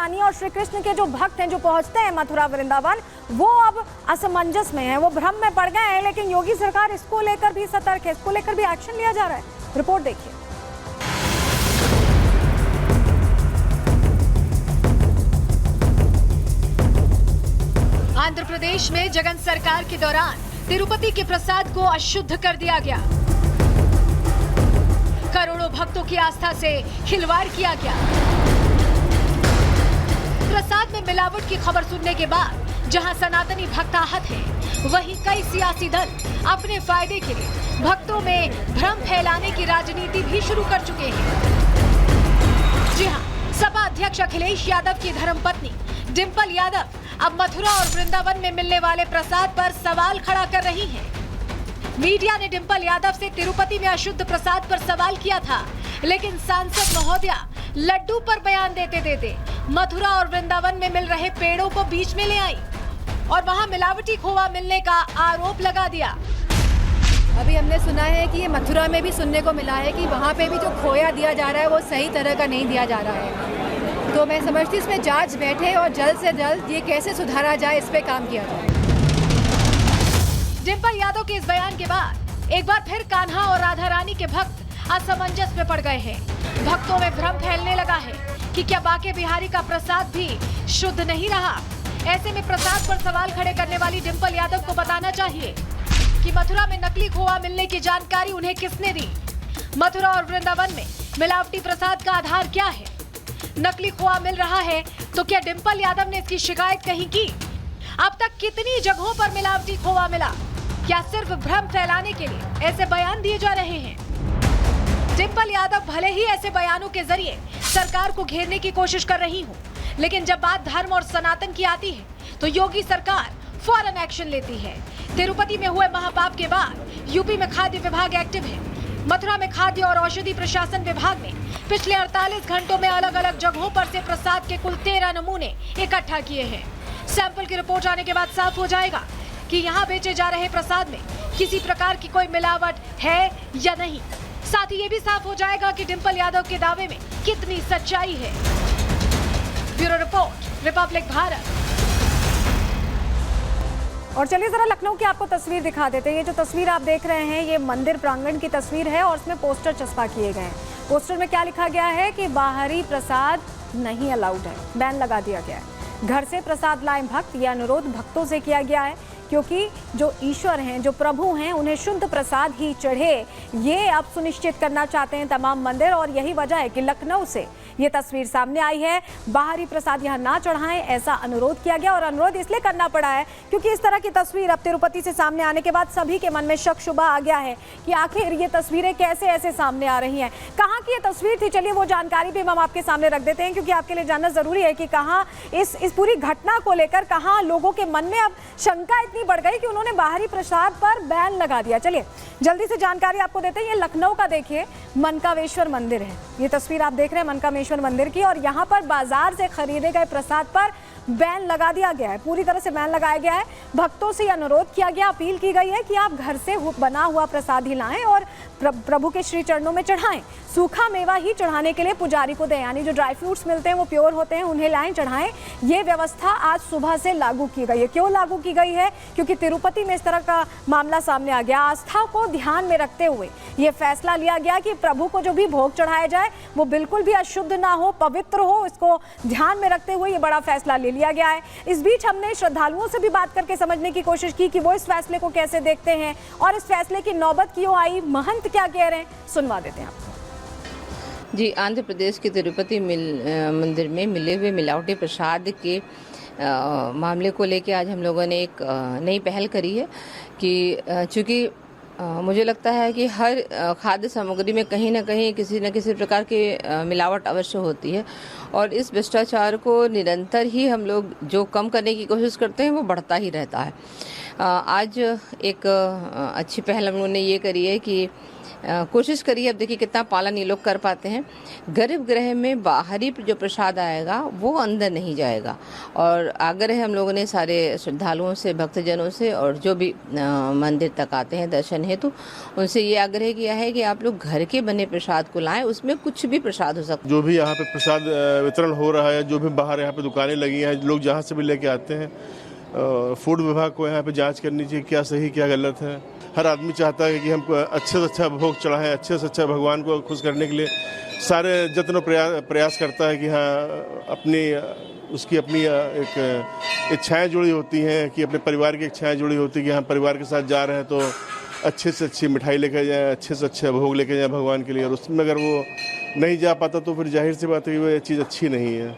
रानी और श्री कृष्ण के जो भक्त हैं जो पहुंचते हैं मथुरा वृंदावन, वो अब असमंजस में हैं, वो भ्रम में पड़ गए हैं। लेकिन योगी सरकार इसको लेकर भी सतर्क है, इसको लेकर भी एक्शन लिया जा रहा है। रिपोर्ट देखिए। आंध्र प्रदेश में जगन सरकार के दौरान तिरुपति के प्रसाद को अशुद्ध कर दिया गया। करोड़ों भक्तों की आस्था से खिलवाड़ किया गया। प्रसाद में मिलावट की खबर सुनने के बाद जहां सनातनी भक्त आहत हैं, वहीं कई सियासी दल अपने फायदे के लिए भक्तों में भ्रम फैलाने की राजनीति भी शुरू कर चुके हैं। जी हां, सपा अध्यक्ष अखिलेश यादव की धर्मपत्नी डिंपल यादव अब मथुरा और वृंदावन में मिलने वाले प्रसाद पर सवाल खड़ा कर रही हैं। मीडिया ने डिंपल यादव से तिरुपति में अशुद्ध प्रसाद पर सवाल किया था, लेकिन सांसद महोदया लड्डू पर बयान देते देते मथुरा और वृंदावन में मिल रहे पेड़ों को बीच में ले आई और वहां मिलावटी खोवा मिलने का आरोप लगा दिया। अभी हमने सुना है कि ये मथुरा में भी सुनने को मिला है कि वहाँ पे भी जो खोया दिया जा रहा है वो सही तरह का नहीं दिया जा रहा है। तो मैं समझती हूँ इसमें जांच बैठे और जल्द से जल्द ये कैसे सुधारा जाए, इस पे काम किया जाए। डिंपल यादव के इस बयान के बाद एक बार फिर कान्हा और राधा रानी के भक्त असमंजस में पड़ गए हैं। भक्तों में भ्रम फैलने लगा है कि क्या बांके बिहारी का प्रसाद भी शुद्ध नहीं रहा। ऐसे में प्रसाद पर सवाल खड़े करने वाली डिंपल यादव को बताना चाहिए कि मथुरा में नकली खोआ मिलने की जानकारी उन्हें किसने दी। मथुरा और वृंदावन में मिलावटी प्रसाद का आधार क्या है? नकली खोआ मिल रहा है तो क्या डिंपल यादव ने इसकी शिकायत कहीं की? अब तक कितनी जगहों पर मिलावटी खोआ मिला? क्या सिर्फ भ्रम फैलाने के लिए ऐसे बयान दिए जा रहे हैं? डिंपल यादव भले ही ऐसे बयानों के जरिए सरकार को घेरने की कोशिश कर रही हो, लेकिन जब बात धर्म और सनातन की आती है तो योगी सरकार फौरन एक्शन लेती है। तिरुपति में हुए महापाप के बाद यूपी में खाद्य विभाग एक्टिव है। मथुरा में खाद्य और औषधि प्रशासन विभाग ने पिछले 48 घंटों में अलग अलग जगहों पर से प्रसाद के कुल 13 नमूने इकट्ठा किए हैं। सैंपल की रिपोर्ट आने के बाद साफ हो जाएगा कि यहाँ बेचे जा रहे प्रसाद में किसी प्रकार की कोई मिलावट है या नहीं। साथ ही ये भी साफ हो जाएगा कि डिंपल यादव के दावे में कितनी सच्चाई है। Bureau report, Republic Bharat. और चलिए जरा लखनऊ की आपको तस्वीर दिखा देते हैं। ये जो तस्वीर आप देख रहे हैं ये मंदिर प्रांगण की तस्वीर है और इसमें पोस्टर चस्पा किए गए हैं। पोस्टर में क्या लिखा गया है कि बाहरी प्रसाद नहीं अलाउड है, बैन लगा दिया गया है। घर से प्रसाद लाएं भक्त, ये अनुरोध भक्तों से किया गया है क्योंकि जो ईश्वर हैं, जो प्रभु हैं, उन्हें शुद्ध प्रसाद ही चढ़े, ये अब सुनिश्चित करना चाहते हैं तमाम मंदिर। और यही वजह है कि लखनऊ से ये तस्वीर सामने आई है। बाहरी प्रसाद यहाँ ना चढ़ाएं, ऐसा अनुरोध किया गया। और अनुरोध इसलिए करना पड़ा है क्योंकि इस तरह की तस्वीर अब तिरुपति से सामने आने के बाद सभी के मन में शक शुबा आ गया है कि आखिर ये तस्वीरें कैसे ऐसे सामने आ रही हैं। कहाँ की ये तस्वीर थी, चलिए वो जानकारी भी हम आपके सामने रख देते हैं क्योंकि आपके लिए जानना जरूरी है कि कहाँ इस पूरी घटना को लेकर कहाँ लोगों के मन में अब शंका इतनी बढ़ गई कि उन्होंने बाहरी प्रसाद पर बैन लगा दिया। चलिए जल्दी से जानकारी आपको देते हैं। ये लखनऊ का देखिए मनकामेश्वर मंदिर है। ये तस्वीर आप देख रहे हैं मनकामेश्वर मंदिर की, और यहाँ पर बाजार से खरीदे गए प्रसाद पर बैन लगा दिया गया है। पूरी तरह से बैन लगाया गया है। भक्तों से अनुरोध किया गया, अपील की गई है कि आप घर से बना हुआ प्रसाद ही लाएं और प्रभु के श्री चरणों में चढ़ाएं। सूखा मेवा ही चढ़ाने के लिए पुजारी को दें, यानी जो ड्राई फ्रूट्स मिलते हैं वो प्योर होते हैं, उन्हें लाएं, चढ़ाएं। ये व्यवस्था आज सुबह से लागू की गई है। क्यों लागू की गई है? क्योंकि तिरुपति में इस तरह का मामला सामने आ गया। आस्था को ध्यान में रखते हुए ये फैसला लिया गया कि प्रभु को जो भी भोग चढ़ाया जाए वो बिल्कुल भी अशुद्ध ना हो, पवित्र हो। इसको ध्यान में रखते हुए ये बड़ा फैसला ले लिया गया है। इस बीच हमने श्रद्धालुओं से भी बात करके समझने की कोशिश की कि वो इस फैसले को कैसे देखते हैं और इस फैसले की नौबत क्यों आई, महंत क्या कह रहे हैं, सुनवा देते हैं आपको। जी, आंध्र प्रदेश के तिरुपति मंदिर में मिले हुए मिलावटी प्रसाद के मामले को लेकर आज हम लोगों ने एक नई पहल करी है कि चूँकि मुझे लगता है कि हर खाद्य सामग्री में कहीं ना कहीं किसी न किसी प्रकार की मिलावट अवश्य होती है और इस भ्रष्टाचार को निरंतर ही हम लोग जो कम करने की कोशिश करते हैं वो बढ़ता ही रहता है। आज एक अच्छी पहल हम लोगों ने ये करी है कि कोशिश करी है। अब देखिए कितना पालन ये लोग कर पाते हैं। गर्भगृह में बाहरी जो प्रसाद आएगा वो अंदर नहीं जाएगा। और आग्रह हम लोगों ने सारे श्रद्धालुओं से, भक्तजनों से और जो भी मंदिर तक आते हैं दर्शन हेतु, उनसे ये आग्रह किया है कि आप लोग घर के बने प्रसाद को लाएं। उसमें कुछ भी प्रसाद हो सकता है। जो भी यहाँ पे प्रसाद वितरण हो रहा है, जो भी बाहर यहाँ पे दुकानें लगी हैं, लोग जहाँ से भी लेके आते हैं, फूड विभाग को यहाँ पे जांच करनी चाहिए क्या सही क्या गलत है। हर आदमी चाहता है कि हम अच्छे से अच्छा भोग चढ़ाएं, अच्छे से अच्छा भगवान को खुश करने के लिए सारे जत्न प्रयास करता है कि हाँ उसकी अपनी एक इच्छाएं जुड़ी होती हैं, कि अपने परिवार की इच्छाएं जुड़ी होती हैं कि हम परिवार के साथ जा रहे हैं तो अच्छे से अच्छी मिठाई लेकर जाएं, अच्छे से अच्छा भोग लेकर जाएं भगवान के लिए। और उसमें अगर वो नहीं जा पाता तो फिर जाहिर सी बात है कि वो चीज़ अच्छी नहीं है।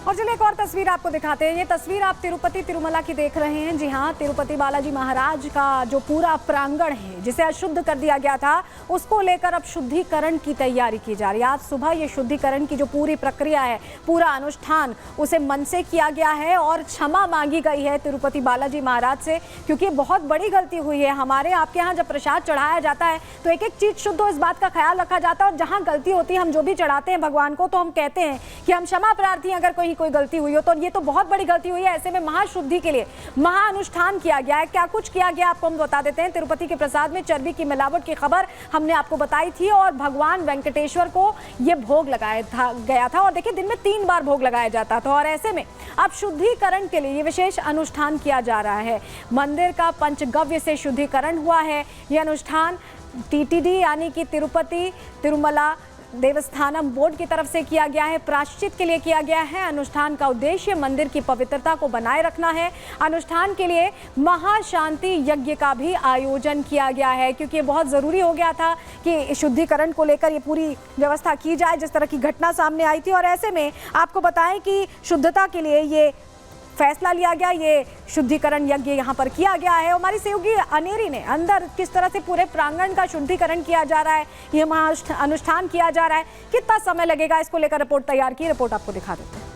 और चलिए एक और तस्वीर आपको दिखाते हैं। ये तस्वीर आप तिरुपति तिरुमला की देख रहे हैं। जी हाँ, तिरुपति बालाजी महाराज का जो पूरा प्रांगण है जिसे अशुद्ध कर दिया गया था, उसको लेकर अब शुद्धिकरण की तैयारी की जा रही है। आज सुबह ये शुद्धिकरण की जो पूरी प्रक्रिया है, पूरा अनुष्ठान, उसे मन से किया गया है और क्षमा मांगी गई है तिरुपति बालाजी महाराज से, क्योंकि बहुत बड़ी गलती हुई है। हमारे आपके यहाँ जब प्रसाद चढ़ाया जाता है तो एक एक चीज शुद्ध हो, इस बात का ख्याल रखा जाता है। और जहाँ गलती होती है, हम जो भी चढ़ाते हैं भगवान को, तो हम कहते हैं कि हम क्षमा प्रार्थी हैं अगर कोई गलती हुई हो। तो ये तो बहुत बड़ी गलती हुई है। ऐसे में महाशुद्धि के लिए महाअनुष्ठान किया गया है। क्या कुछ किया गया आपको हम बता देते हैं। तिरुपति के प्रसाद में चर्बी की मिलावट की खबर हमने आपको बताई थी और भगवान वेंकटेश्वर को ये भोग लगाया गया था। और देखिए दिन में 3 बार भोग लगाया जाता था। और ऐसे में अब शुद्धिकरण के लिए ये विशेष अनुष्ठान किया जा रहा है। मंदिर का पंचगव्य से शुद्धिकरण हुआ है। ये अनुष्ठान TTD यानी कि तिरुपति तिरुमला देवस्थानम बोर्ड की तरफ से किया गया है, प्रायश्चित के लिए किया गया है। अनुष्ठान का उद्देश्य मंदिर की पवित्रता को बनाए रखना है। अनुष्ठान के लिए महाशांति यज्ञ का भी आयोजन किया गया है, क्योंकि ये बहुत ज़रूरी हो गया था कि शुद्धिकरण को लेकर ये पूरी व्यवस्था की जाए, जिस तरह की घटना सामने आई थी। और ऐसे में आपको बताएं कि शुद्धता के लिए ये फैसला लिया गया, ये शुद्धिकरण यज्ञ यहाँ पर किया गया है। हमारी सहयोगी अनेरी ने अंदर किस तरह से पूरे प्रांगण का शुद्धिकरण किया जा रहा है, ये अनुष्ठान किया जा रहा है, कितना समय लगेगा, इसको लेकर रिपोर्ट तैयार की। रिपोर्ट आपको दिखा देते हैं।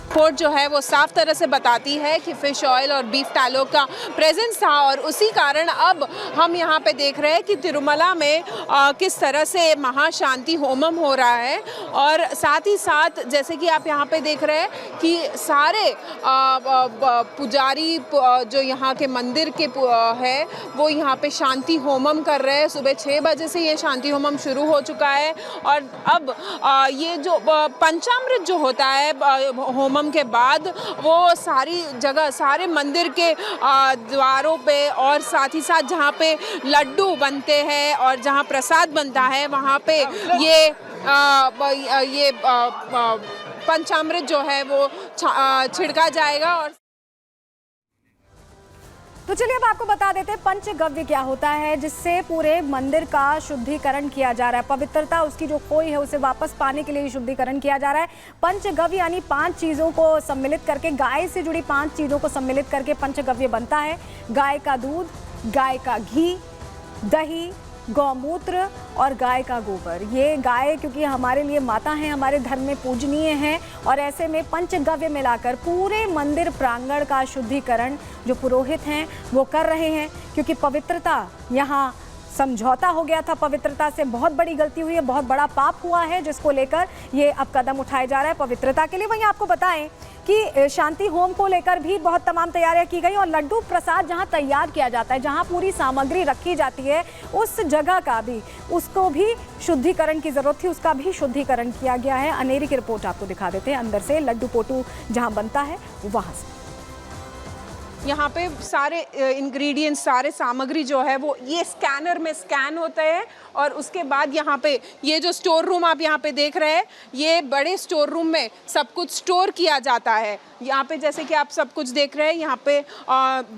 रिपोर्ट जो है वो साफ तरह से बताती है कि फिश ऑयल और बीफ टैलो का प्रेजेंस था और उसी कारण अब हम यहाँ पे देख रहे हैं कि तिरुमला में किस तरह से महाशांति होमम हो रहा है। और साथ ही साथ जैसे कि आप यहाँ पे देख रहे हैं कि सारे पुजारी जो यहाँ के मंदिर के है वो यहाँ पे शांति होमम कर रहे हैं। सुबह 6 बजे से ये शांति होमम शुरू हो चुका है और अब ये जो पंचामृत जो होता है होमम के बाद वो सारी जगह, सारे मंदिर के द्वारों पे और साथ ही साथ जहाँ पे लड्डू बनते हैं और जहाँ प्रसाद बनता है वहाँ पे ये पंचामृत जो है वो छिड़का जाएगा। और तो चलिए अब आपको बता देते हैं पंचगव्य क्या होता है, जिससे पूरे मंदिर का शुद्धिकरण किया जा रहा है। पवित्रता उसकी जो खोई है उसे वापस पाने के लिए शुद्धिकरण किया जा रहा है। पंचगव्य यानी 5 चीज़ों को सम्मिलित करके, गाय से जुड़ी 5 चीज़ों को सम्मिलित करके पंचगव्य बनता है। गाय का दूध, गाय का घी, दही, गौमूत्र और गाय का गोबर। ये गाय क्योंकि हमारे लिए माता हैं, हमारे धर्म में पूजनीय हैं और ऐसे में पंचगव्य मिलाकर पूरे मंदिर प्रांगण का शुद्धिकरण जो पुरोहित हैं वो कर रहे हैं, क्योंकि पवित्रता यहाँ समझौता हो गया था। पवित्रता से बहुत बड़ी गलती हुई है, बहुत बड़ा पाप हुआ है, जिसको लेकर ये अब कदम उठाया जा रहा है पवित्रता के लिए। वहीं आपको बताएं कि शांति होम को लेकर भी बहुत तमाम तैयारियां की गई और लड्डू प्रसाद जहां तैयार किया जाता है, जहां पूरी सामग्री रखी जाती है, उस जगह का भी, उसको भी शुद्धिकरण की जरूरत थी, उसका भी शुद्धिकरण किया गया है। अनेरी की रिपोर्ट आपको दिखा देते हैं अंदर से, लड्डू पोटू जहां बनता है वहां से। यहाँ पे सारे इंग्रेडिएंट्स, सारे सामग्री जो है वो ये स्कैनर में स्कैन होते हैं और उसके बाद यहाँ पे ये जो स्टोर रूम आप यहाँ पे देख रहे हैं, ये बड़े स्टोर रूम में सब कुछ स्टोर किया जाता है। यहाँ पे जैसे कि आप सब कुछ देख रहे हैं, यहाँ पे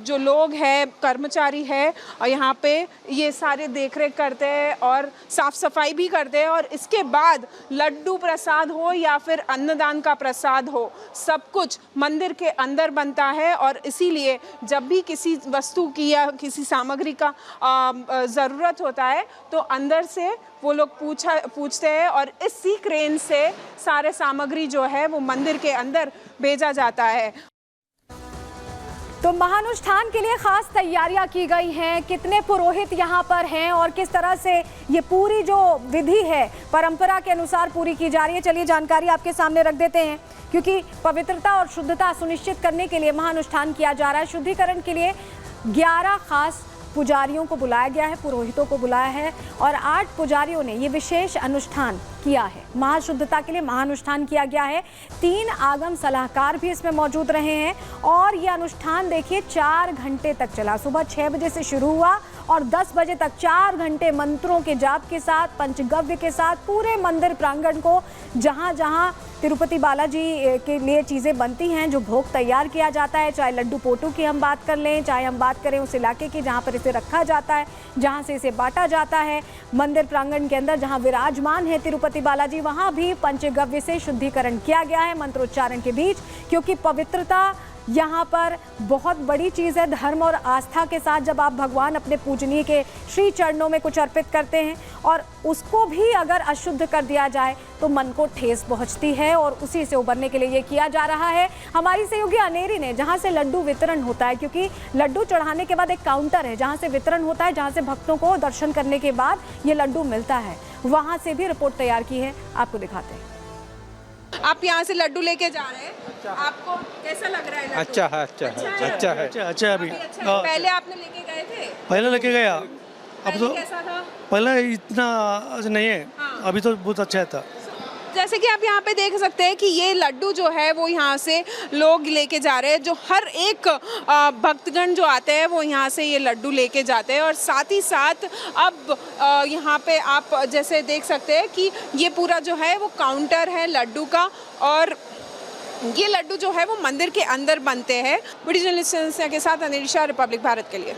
जो लोग हैं, कर्मचारी है, और यहाँ पे ये सारे देख रेख करते हैं और साफ सफाई भी करते हैं। और इसके बाद लड्डू प्रसाद हो या फिर अन्नदान का प्रसाद हो, सब कुछ मंदिर के अंदर बनता है। और इसीलिए जब भी किसी वस्तु की या किसी सामग्री का ज़रूरत होता है तो अंदर से वो लोग पूछते हैं और इसी क्रेन से सारे सामग्री जो है वो मंदिर के अंदर भेजा जाता है। तो महानुष्ठान के लिए खास तैयारियां की गई हैं, कितने पुरोहित यहाँ पर हैं और किस तरह से ये पूरी जो विधि है परंपरा के अनुसार पूरी की जा रही है, चलिए जानकारी आपके सामने रख देते हैं। क्योंकि पवित्रता और शुद्धता सुनिश्चित करने के लिए महानुष्ठान किया जा रहा है। शुद्धिकरण के लिए 11 खास पुजारियों को बुलाया गया है, पुरोहितों को बुलाया है और 8 पुजारियों ने ये विशेष अनुष्ठान किया है। महाशुद्धता के लिए महानुष्ठान किया गया है। 3 आगम सलाहकार भी इसमें मौजूद रहे हैं और ये अनुष्ठान देखिए 4 घंटे तक चला। सुबह 6 बजे से शुरू हुआ और 10 बजे तक 4 घंटे मंत्रों के जाप के साथ, पंचगव्य के साथ पूरे मंदिर प्रांगण को जहां जहां तिरुपति बालाजी के लिए चीज़ें बनती हैं, जो भोग तैयार किया जाता है, चाहे लड्डू पोटू की हम बात कर लें, चाहे हम बात करें उस इलाके की जहां पर इसे रखा जाता है, जहां से इसे बांटा जाता है, मंदिर प्रांगण के अंदर जहां विराजमान है तिरुपति बालाजी, वहां भी पंचगव्य से शुद्धिकरण किया गया है मंत्रोच्चारण के बीच। क्योंकि पवित्रता यहाँ पर बहुत बड़ी चीज़ है। धर्म और आस्था के साथ जब आप भगवान अपने पूजनीय के श्री चरणों में कुछ अर्पित करते हैं और उसको भी अगर अशुद्ध कर दिया जाए तो मन को ठेस पहुँचती है और उसी से उबरने के लिए ये किया जा रहा है। हमारी सहयोगी अनेरी ने जहाँ से लड्डू वितरण होता है, क्योंकि लड्डू चढ़ाने के बाद एक काउंटर है जहाँ से वितरण होता है, जहाँ से भक्तों को दर्शन करने के बाद ये लड्डू मिलता है, वहाँ से भी रिपोर्ट तैयार की है, आपको दिखाते हैं। आप यहाँ से लड्डू लेके जा रहे हैं, आपको कैसा लग रहा है लड्डू? अच्छा है, अच्छा है। अच्छा अभी अच्छा है। पहले आपने लेके गए थे? पहले लेके गया, अब पहले तो कैसा था? पहले इतना नहीं है, अभी तो बहुत अच्छा था। जैसे कि आप यहाँ पे देख सकते हैं कि ये लड्डू जो है वो यहाँ से लोग लेके जा रहे हैं, जो हर एक भक्तगण जो आते हैं वो यहाँ से ये लड्डू लेके जाते हैं। और साथ ही साथ अब यहाँ पे आप जैसे देख सकते हैं कि ये पूरा जो है वो काउंटर है लड्डू का और ये लड्डू जो है वो मंदिर के अंदर बनते हैं। वीडियो जर्नलिस्ट के साथ अनिल शाह, रिपब्लिक भारत के लिए।